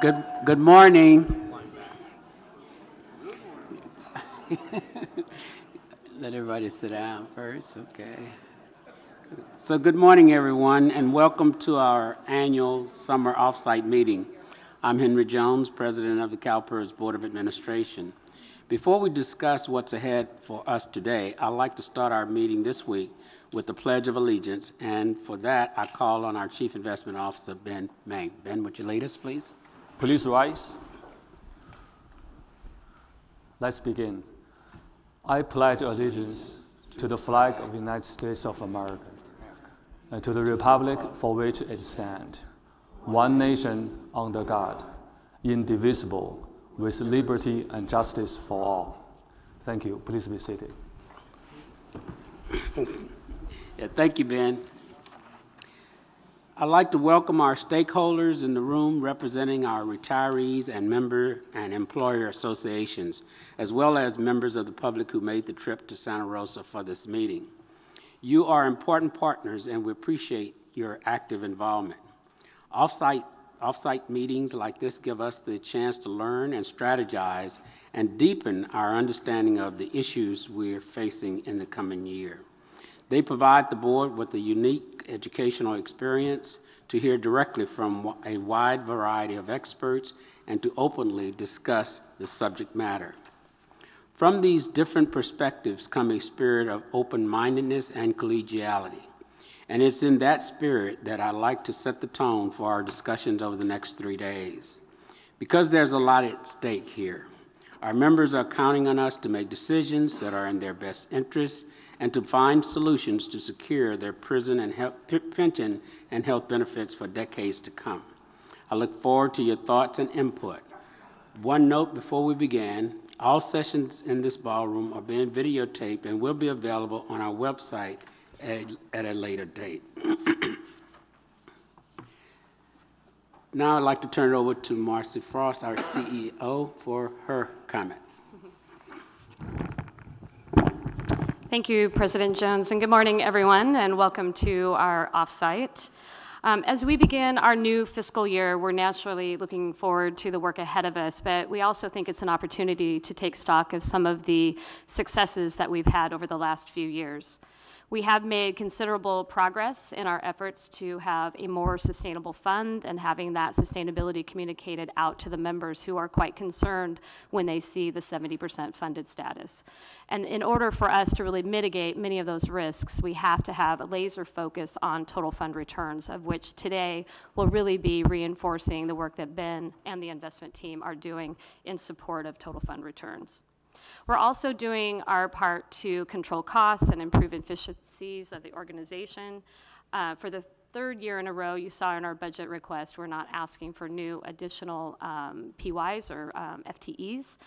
Good morning. Let everybody sit down first, okay. So good morning, everyone, and welcome to our annual summer offsite meeting. I'm Henry Jones, President of the CalPERS Board of Administration. Before we discuss what's ahead for us today, I'd like to start our meeting this week with the Pledge of Allegiance, and for that, I call on our Chief Investment Officer, Ben Meng. Ben, would you lead us, please? Please rise. Let's begin. I pledge allegiance to the flag of the United States of America and to the republic for which it stands, one nation under God, indivisible, with liberty and justice for all. Thank you. Please be seated. Yeah, thank you, Ben. I'd like to welcome our stakeholders in the room representing our retirees and member and employer associations, as well as members of the public who made the trip to Santa Rosa for this meeting. You are important partners, and we appreciate your active involvement. Offsite meetings like this give us the chance to learn and strategize and deepen our understanding of the issues we're facing in the coming year. They provide the board with a unique educational experience to hear directly from a wide variety of experts and to openly discuss the subject matter. From these different perspectives come a spirit of open-mindedness and collegiality. And it's in that spirit that I like to set the tone for our discussions over the next 3 days. Because there's a lot at stake here. Our members are counting on us to make decisions that are in their best interest and to find solutions to secure their pension and health benefits for decades to come. I look forward to your thoughts and input. One note before we begin, all sessions in this ballroom are being videotaped and will be available on our website at a later date. Now I'd like to turn it over to Marcy Frost, our CEO, for her comments. Thank you, President Jones, and good morning, everyone, and welcome to our offsite. As we begin our new fiscal year, we're naturally looking forward to the work ahead of us, but we also think it's an opportunity to take stock of some of the successes that we've had over the last few years. We have made considerable progress in our efforts to have a more sustainable fund and having that sustainability communicated out to the members who are quite concerned when they see the 70% funded status. And in order for us to really mitigate many of those risks, we have to have a laser focus on total fund returns, of which today will really be reinforcing the work that Ben and the investment team are doing in support of total fund returns. We're also doing our part to control costs and improve efficiencies of the organization. For the third year in a row, you saw in our budget request, we're not asking for new additional PYs or FTEs.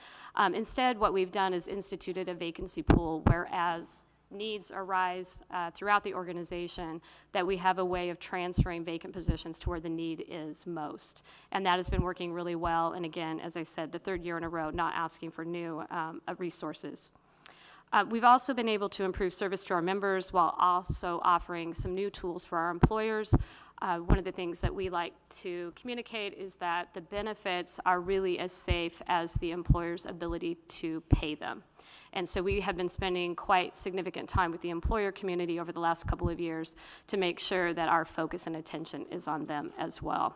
Instead, what we've done is instituted a vacancy pool, whereas needs arise throughout the organization, that we have a way of transferring vacant positions to where the need is most. And that has been working really well. And again, as I said, the third year in a row, not asking for new resources. We've also been able to improve service to our members while also offering some new tools for our employers. One of the things that we like to communicate is that the benefits are really as safe as the employer's ability to pay them. And so we have been spending quite significant time with the employer community over the last couple of years to make sure that our focus and attention is on them as well.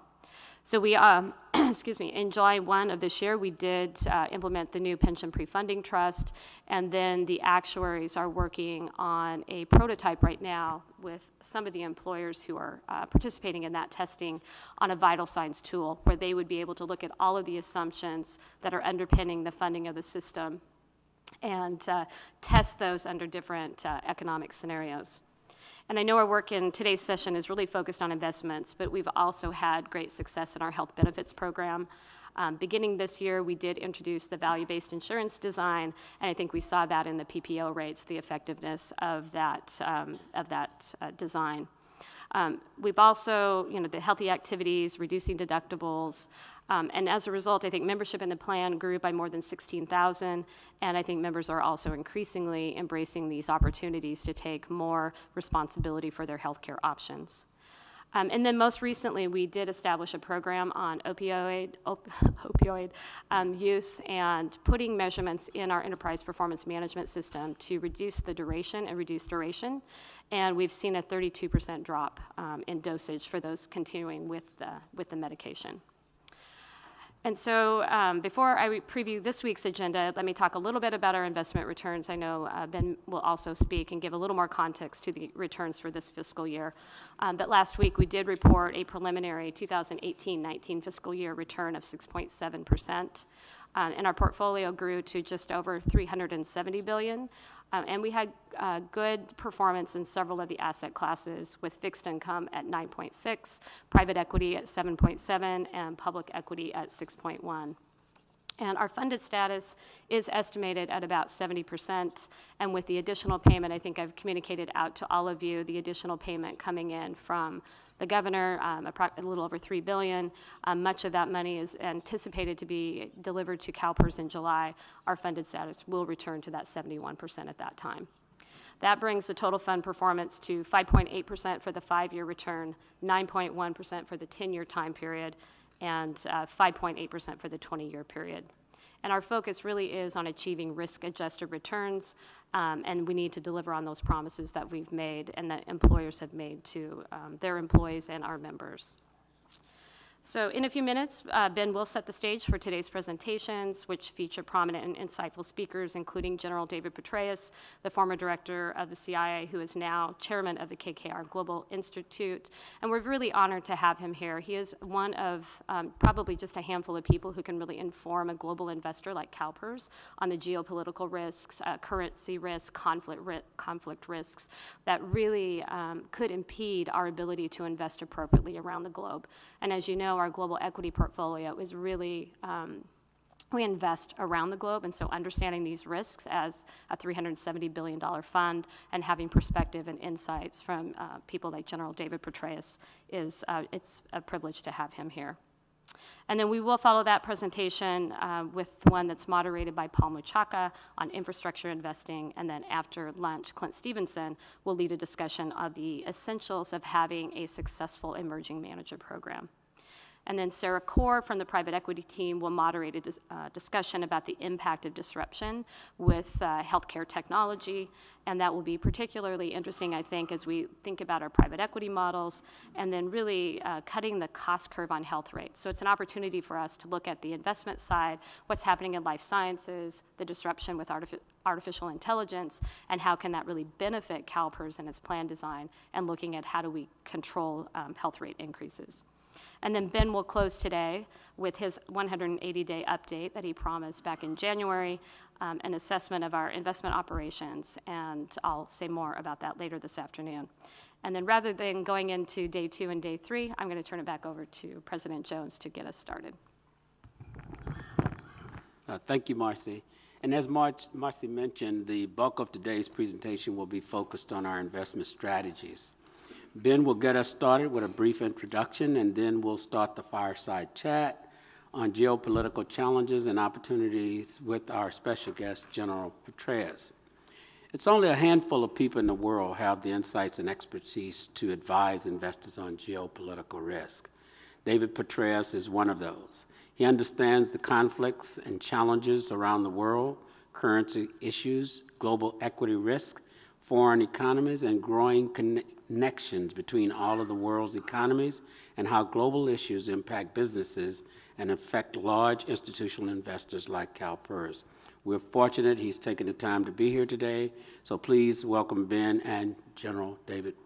So we, in July 1 of this year, we did implement the new pension pre-funding trust, and then the actuaries are working on a prototype right now with some of the employers who are participating in that testing on a vital signs tool, where they would be able to look at all of the assumptions that are underpinning the funding of the system and test those under different economic scenarios. And I know our work in today's session is really focused on investments, but we've also had great success in our health benefits program. Beginning this year, we did introduce the value-based insurance design, and I think we saw that in the PPO rates, the effectiveness of that design. We've also, the healthy activities, reducing deductibles, and as a result, I think membership in the plan grew by more than 16,000, and I think members are also increasingly embracing these opportunities to take more responsibility for their healthcare options. And then most recently, we did establish a program on opioid use and putting measurements in our enterprise performance management system to reduce the duration and reduce duration. And we've seen a 32% drop in dosage for those continuing with the medication. And so before I preview this week's agenda, let me talk a little bit about our investment returns. I know Ben will also speak and give a little more context to the returns for this fiscal year. But last week, we did report a preliminary 2018-19 fiscal year return of 6.7%. And our portfolio grew to just over $370 billion. And we had good performance in several of the asset classes, with fixed income at 9.6, private equity at 7.7, and public equity at 6.1. And our funded status is estimated at about 70%. And with the additional payment, I think I've communicated out to all of you, the additional payment coming in from the governor, a little over $3 billion. Much of that money is anticipated to be delivered to CalPERS in July. Our funded status will return to that 71% at that time. That brings the total fund performance to 5.8% for the 5-year return, 9.1% for the 10-year time period, and 5.8% for the 20-year period. And our focus really is on achieving risk-adjusted returns, and we need to deliver on those promises that we've made and that employers have made to their employees and our members. So in a few minutes, Ben will set the stage for today's presentations, which feature prominent and insightful speakers, including General David Petraeus, the former director of the CIA, who is now chairman of the KKR Global Institute. And we're really honored to have him here. He is one of probably just a handful of people who can really inform a global investor like CalPERS on the geopolitical risks, currency risk, conflict risks that really could impede our ability to invest appropriately around the globe. And as you know, our global equity portfolio is really, we invest around the globe, and so understanding these risks as a $370 billion fund and having perspective and insights from people like General David Petraeus is, it's a privilege to have him here. And then we will follow that presentation with one that's moderated by Paul Muchaka on infrastructure investing, and then after lunch, Clint Stevenson will lead a discussion of the essentials of having a successful emerging manager program. And then Sarah Kaur from the private equity team will moderate a discussion about the impact of disruption with healthcare technology. And that will be particularly interesting, I think, as we think about our private equity models and then really cutting the cost curve on health rates. So it's an opportunity for us to look at the investment side, what's happening in life sciences, the disruption with artificial intelligence, and how can that really benefit CalPERS and its plan design, and looking at how do we control health rate increases. And then Ben will close today with his 180-day update that he promised back in January, an assessment of our investment operations, and I'll say more about that later this afternoon. And then rather than going into day 2 and day 3, I'm going to turn it back over to President Jones to get us started. Thank you, Marcy. And as Marcy mentioned, the bulk of today's presentation will be focused on our investment strategies. Ben will get us started with a brief introduction, and then we'll start the fireside chat on geopolitical challenges and opportunities with our special guest, General Petraeus. It's only a handful of people in the world have the insights and expertise to advise investors on geopolitical risk. David Petraeus is one of those. He understands the conflicts and challenges around the world, currency issues, global equity risk, foreign economies, and growing connections between all of the world's economies, and how global issues impact businesses and affect large institutional investors like CalPERS. We're fortunate he's taken the time to be here today, so please welcome Ben and General David